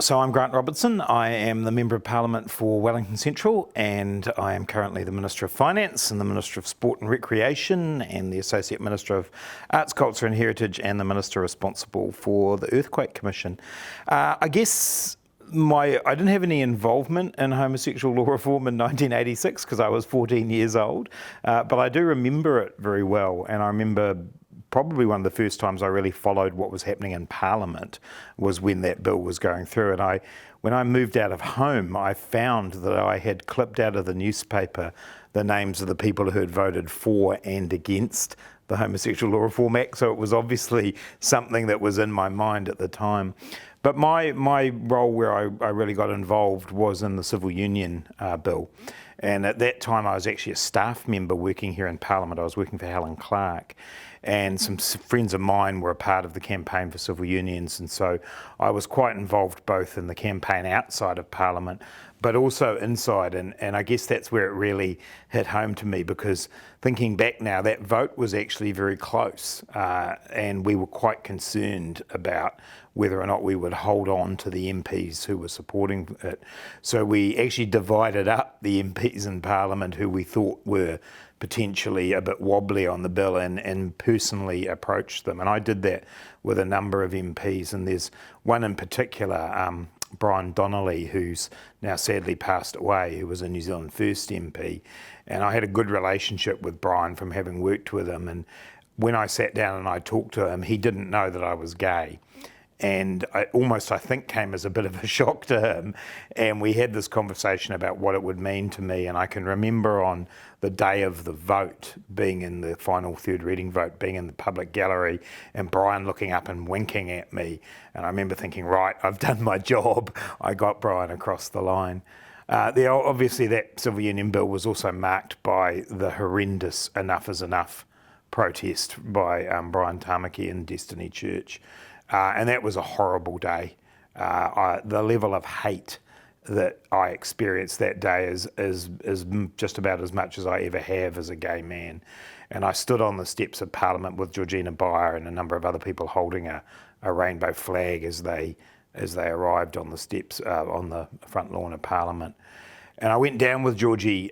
So I'm Grant Robertson. I am the Member of Parliament for Wellington Central, and I am currently the Minister of Finance and the Minister of Sport and Recreation and the Associate Minister of Arts, Culture and Heritage and the Minister responsible for the Earthquake Commission. I guess I didn't have any involvement in homosexual law reform in 1986 because I was 14 years old, but I do remember it very well, and I remember probably one of the first times I really followed what was happening in Parliament was when that bill was going through. And when I moved out of home, I found that I had clipped out of the newspaper the names of the people who had voted for and against the Homosexual Law Reform Act. So it was obviously something that was in my mind at the time. But my role where I really got involved was in the Civil Union bill. And at that time, I was actually a staff member working here in Parliament. I was working for Helen Clark. And some friends of mine were a part of the campaign for civil unions. And so I was quite involved both in the campaign outside of Parliament, but also inside. And I guess that's where it really hit home to me, because thinking back now, that vote was actually very close. And we were quite concerned about whether or not we would hold on to the MPs who were supporting it. So we actually divided up the MPs in Parliament who we thought were potentially a bit wobbly on the bill and personally approached them. And I did that with a number of MPs, and there's one in particular, Brian Donnelly, who's now sadly passed away, who was a New Zealand First MP. And I had a good relationship with Brian from having worked with him. And when I sat down and I talked to him, he didn't know that I was gay. And I think, came as a bit of a shock to him. And we had this conversation about what it would mean to me. And I can remember on the day of the vote, being in the final third reading vote, being in the public gallery, and Brian looking up and winking at me. And I remember thinking, right, I've done my job. I got Brian across the line. Obviously, that civil union bill was also marked by the horrendous Enough is Enough protest by Brian Tamaki in Destiny Church. And that was a horrible day. The level of hate that I experienced that day is just about as much as I ever have as a gay man. And I stood on the steps of Parliament with Georgina Beyer and a number of other people holding a rainbow flag as they arrived on the steps on the front lawn of Parliament. And I went down with Georgie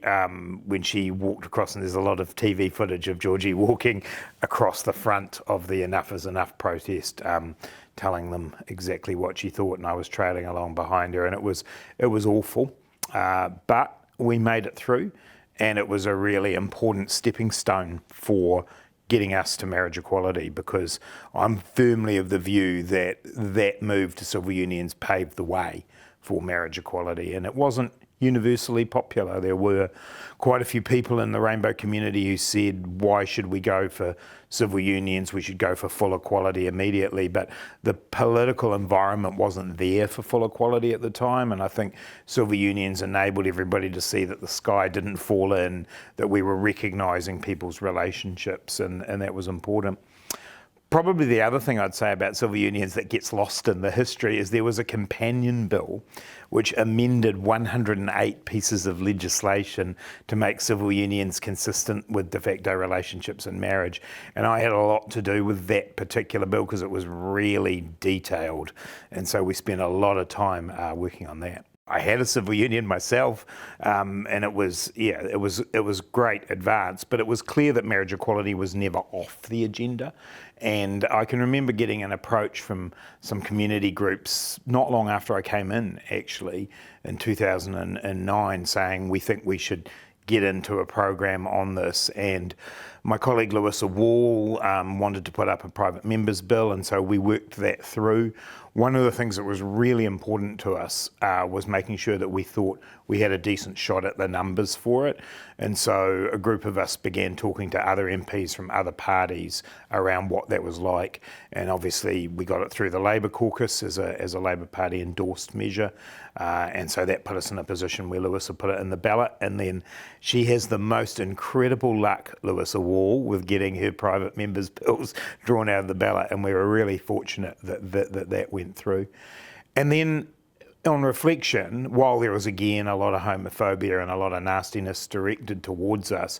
when she walked across, and there's a lot of TV footage of Georgie walking across the front of the Enough is Enough protest, telling them exactly what she thought, and I was trailing along behind her, and it was awful. But we made it through, and it was a really important stepping stone for getting us to marriage equality, because I'm firmly of the view that that move to civil unions paved the way for marriage equality, and it wasn't universally popular. There were quite a few people in the rainbow community who said, why should we go for civil unions? We should go for full equality immediately. But the political environment wasn't there for full equality at the time. And I think civil unions enabled everybody to see that the sky didn't fall in, that we were recognising people's relationships, and that was important. Probably the other thing I'd say about civil unions that gets lost in the history is there was a companion bill which amended 108 pieces of legislation to make civil unions consistent with de facto relationships and marriage. And I had a lot to do with that particular bill because it was really detailed. And so we spent a lot of time working on that. I had a civil union myself, and it was great advance, but it was clear that marriage equality was never off the agenda. And I can remember getting an approach from some community groups not long after I came in, actually, in 2009, saying we think we should get into a program on this. And my colleague Louisa Wall wanted to put up a private members bill, and so we worked that through. One of the things that was really important to us was making sure that we thought we had a decent shot at the numbers for it. And so a group of us began talking to other MPs from other parties around what that was like. And obviously we got it through the Labour caucus as a Labour Party endorsed measure. And so that put us in a position where Louisa put it in the ballot. And then she has the most incredible luck, Louisa Wall, with getting her private members' bills drawn out of the ballot. And we were really fortunate that went through. And then on reflection, while there was again a lot of homophobia and a lot of nastiness directed towards us,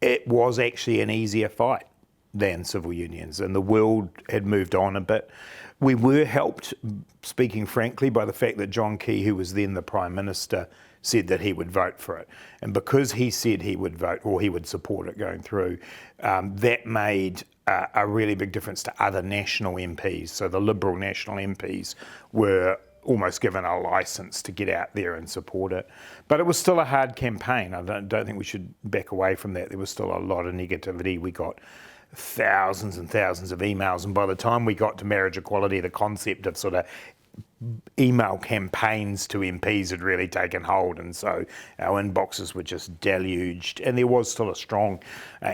it was actually an easier fight. than civil unions, and the world had moved on a bit. We were helped, speaking frankly, by the fact that John Key, who was then the Prime Minister, said that he would vote for it. And because he said he would vote, or he would support it going through, that made a really big difference to other national MPs. So the Liberal national MPs were almost given a licence to get out there and support it. But it was still a hard campaign. I don't think we should back away from that. There was still a lot of negativity. We got thousands and thousands of emails, and by the time we got to marriage equality, the concept of sort of email campaigns to MPs had really taken hold, and so our inboxes were just deluged, and there was still a strong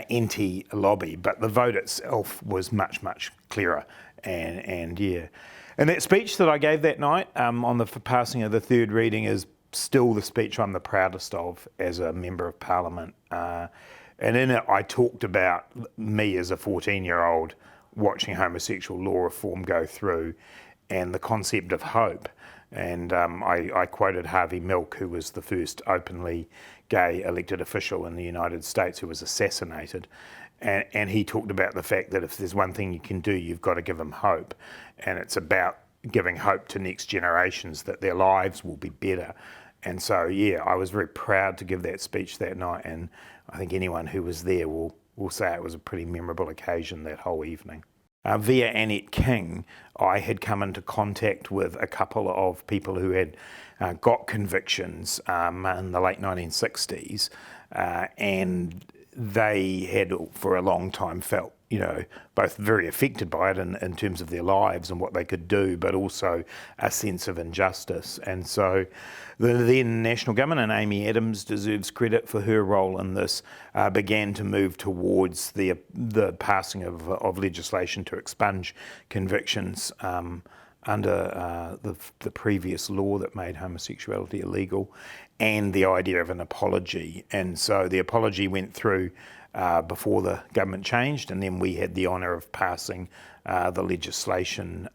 anti-lobby, but the vote itself was much, much clearer. And that speech that I gave that night on the passing of the third reading is still the speech I'm the proudest of as a Member of Parliament. And in it, I talked about me as a 14-year-old watching homosexual law reform go through and the concept of hope. And I quoted Harvey Milk, who was the first openly gay elected official in the United States who was assassinated. And he talked about the fact that if there's one thing you can do, you've got to give them hope. And it's about giving hope to next generations that their lives will be better. And so, yeah, I was very proud to give that speech that night. And I think anyone who was there will say it was a pretty memorable occasion that whole evening. Via Annette King, I had come into contact with a couple of people who had got convictions in the late 1960s, and they had for a long time felt, both very affected by it in terms of their lives and what they could do, but also a sense of injustice. And so the then National Government, and Amy Adams deserves credit for her role in this, began to move towards the passing of legislation to expunge convictions under the previous law that made homosexuality illegal, and the idea of an apology. And so the apology went through before the government changed, and then we had the honour of passing the legislation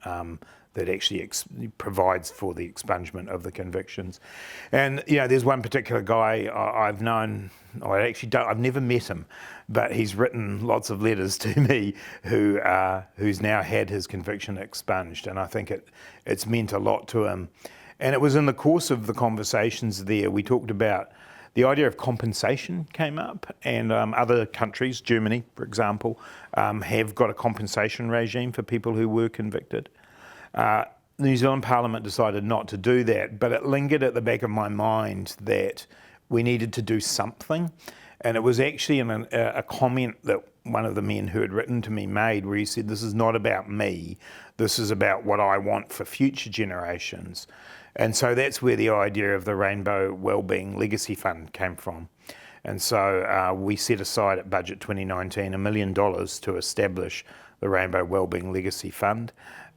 that actually provides for the expungement of the convictions. And there's one particular guy I've known. I've never met him, but he's written lots of letters to me who's now had his conviction expunged, and I think it's meant a lot to him. And it was in the course of the conversations there, we talked about the idea of compensation came up, and other countries, Germany, for example, have got a compensation regime for people who were convicted. The New Zealand Parliament decided not to do that, but it lingered at the back of my mind that we needed to do something. And it was actually a comment that one of the men who had written to me made, where he said, "This is not about me, this is about what I want for future generations." And so that's where the idea of the Rainbow Wellbeing Legacy Fund came from. And so we set aside at Budget 2019 $1 million to establish the Rainbow Wellbeing Legacy Fund.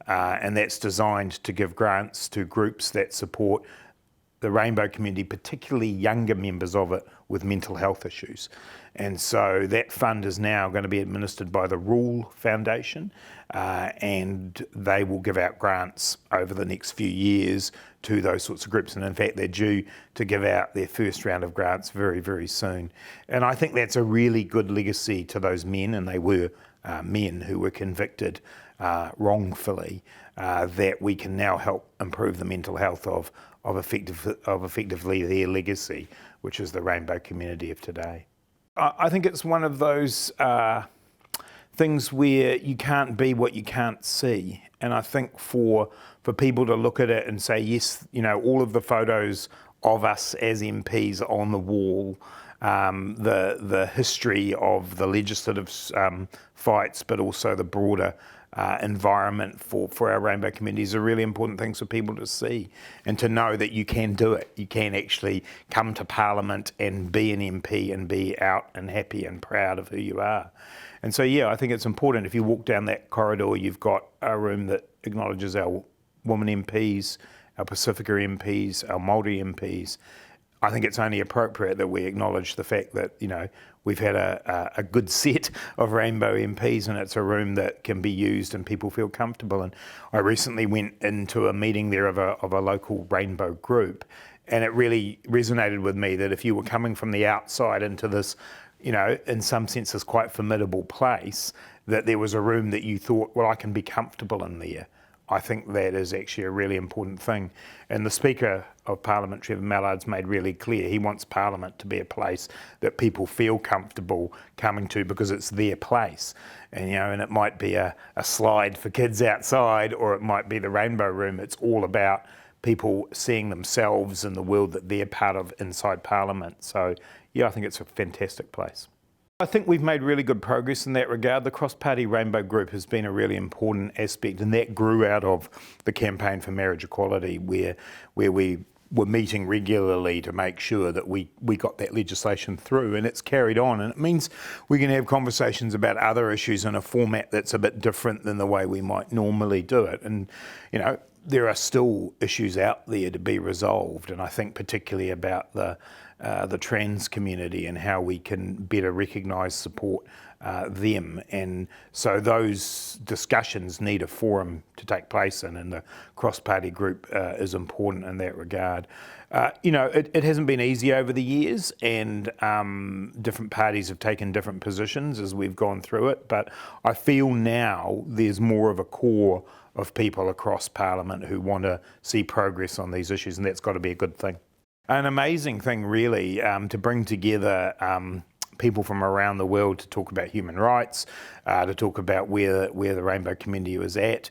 And that's designed to give grants to groups that support the rainbow community, particularly younger members of it with mental health issues. And so that fund is now going to be administered by the Rule Foundation, and they will give out grants over the next few years to those sorts of groups. And in fact, they're due to give out their first round of grants very, very soon. And I think that's a really good legacy to those men, and they were men who were convicted wrongfully, that we can now help improve the mental health of effectively their legacy, which is the rainbow community of today. I think it's one of those things where you can't be what you can't see. And I think for people to look at it and say, yes, all of the photos of us as MPs on the wall, the history of the legislative fights, but also the broader environment for our rainbow communities are really important things for people to see, and to know that you can do it. You can actually come to Parliament and be an MP and be out and happy and proud of who you are. And so, yeah, I think it's important. If you walk down that corridor, you've got a room that acknowledges our women MPs, our Pacifica MPs, our Māori MPs. I think it's only appropriate that we acknowledge the fact that, we've had a good set of rainbow MPs, and it's a room that can be used and people feel comfortable. And I recently went into a meeting there of a local rainbow group, and it really resonated with me that if you were coming from the outside into this, in some sense, this quite formidable place, that there was a room that you thought, well, I can be comfortable in there. I think that is actually a really important thing. And the Speaker of Parliament, Trevor Mallard's made really clear he wants Parliament to be a place that people feel comfortable coming to because it's their place. And, and it might be a slide for kids outside, or it might be the Rainbow Room. It's all about people seeing themselves in the world that they're part of inside Parliament. So, yeah, I think it's a fantastic place. I think we've made really good progress in that regard. The cross-party Rainbow Group has been a really important aspect, and that grew out of the campaign for marriage equality, where we were meeting regularly to make sure that we got that legislation through, and it's carried on. And it means we can have conversations about other issues in a format that's a bit different than the way we might normally do it. And, there are still issues out there to be resolved, and I think particularly about the trans community and how we can better recognise, support them. And so those discussions need a forum to take place in, and the cross-party group is important in that regard. It hasn't been easy over the years, and different parties have taken different positions as we've gone through it, but I feel now there's more of a core of people across Parliament who want to see progress on these issues, and that's got to be a good thing. An amazing thing, really, to bring together people from around the world to talk about human rights, to talk about where the rainbow community was at.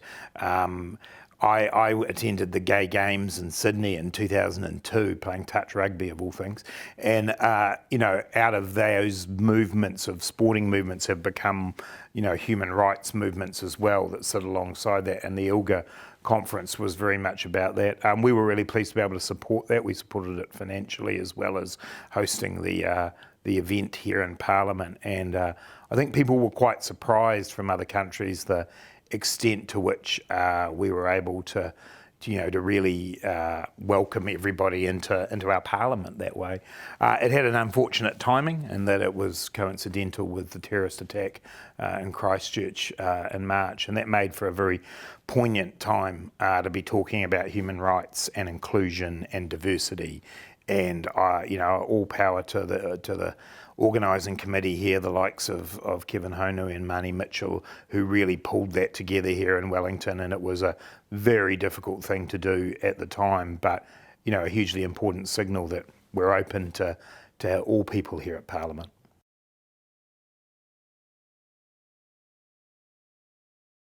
I attended the Gay Games in Sydney in 2002, playing touch rugby of all things, and out of those movements of sporting movements have become human rights movements as well that sit alongside that, and the ILGA conference was very much about that. We were really pleased to be able to support that. We supported it financially as well as hosting the event here in Parliament, and I think people were quite surprised from other countries the extent to which we were able to really welcome everybody into our Parliament that way. It had an unfortunate timing in that it was coincidental with the terrorist attack in Christchurch in March, and that made for a very poignant time to be talking about human rights and inclusion and diversity. And all power to the organising committee here, the likes of Kevin Honu and Marnie Mitchell, who really pulled that together here in Wellington. And it was a very difficult thing to do at the time, but a hugely important signal that we're open to all people here at Parliament.